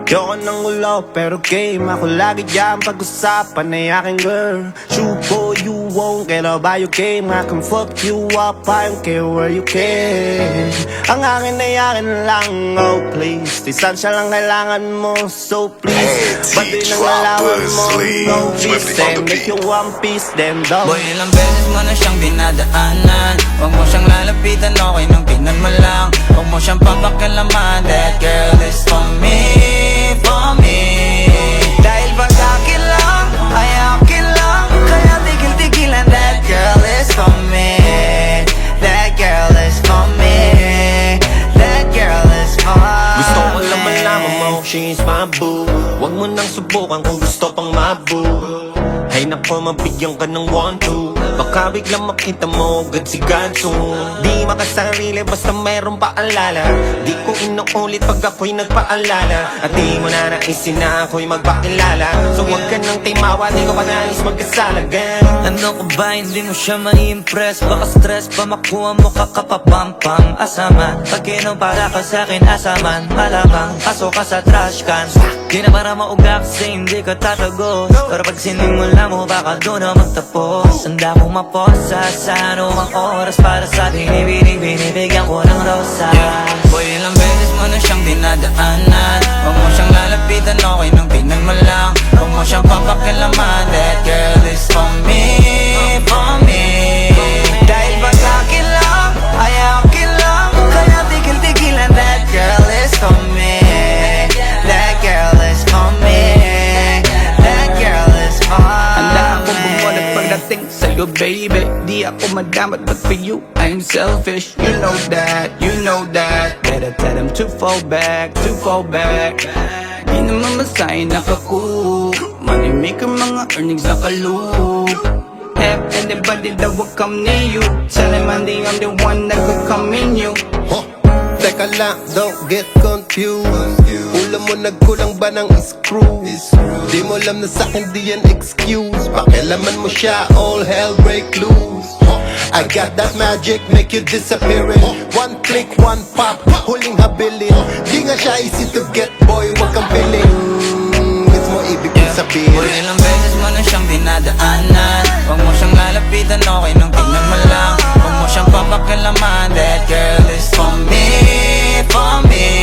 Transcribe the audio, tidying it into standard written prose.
Ayoko ng ulo pero game ako lagi dyan pag-usapan ay aking girl. Shoot for you won't get up by your game. I can fuck you up, I don't care where you can. Ang akin ay akin lang, oh please. Distansya lang kailangan mo, so please. Ba't di nang lalawan mo, no peace. And if you want peace, then don't. Boy, ilang beses mo na siyang dinadaanan. Huwag mo siyang lalapitan, okay nang tingnan mo lang. Huwag mo siyang papakialaman. That girl is for me, for me. Dahil pag akin lang, ay akin lang. Kaya tigil-tigilan. That girl is for me. That girl is for me. That girl is for me. Gusto ko lang malaman mo, she's my boo. Huwag mo nang subukan kung gusto pang mabu. Ay nako, mabigyan ka ng 1-2. Baka biglang makita mo agad si Ganso. Di makasarili basta mayroong paalala. Di ko inuulit pag ako'y nagpaalala. At di mo na naisin na ako'y magpakilala. So huwag ka nang timawa, di ko pa nais magkasala again. Ano ko ba, hindi mo siya mai-impress? Baka stress pa makuha mo kakapapampam. Asama, pag para ka sa'kin asaman. Malabang, aso ka sa trash can. Di na para mauga kasi hindi ka tatagos. Pero pag sinimula mo, baka doon na magtapos. Handa mong maposa sa anumang oras. Para sa binibigyan ko ng rosas. Boy, ilang beses mo na siyang dinadaanan. Huwag mo siyang lalapitan, okay nang tingnan mo lang. Huwag mo siyang papakialaman. That girl is for me, for me. Dahil pag akin lang, ay akin lang. Kaya tigil-tigilan. That girl is for me. That girl is for me. That girl is for me. Handa akong bumulat pagdating sa'yo, baby. Di ako madamat, but for you, I'm selfish. You know that, you know that. Better tell them to fall back, to fall back. Di naman masahin nakaku. Money maker, mga earnings nakalu. Have anybody that will come near you. Tell them I'm the one that will come in you. Teka lang, don't get confused. Ulam mo nagkulang ba ng screw? Di mo alam na sa'kin di yan excuse. Pakialaman mo siya, all hell break loose. I got that magic, make you disappearing. One click, one pop, huling habilin. Di nga siya easy to get, boy, wag kang feeling. Gets mo ibig kong sabihin. Boy, ilang beses mo na siyang dinadaanan. Huwag mo siyang lalapitan, okay nang tingnan mo lang. Huwag mo siyang papakialaman. That girl is for me, for me.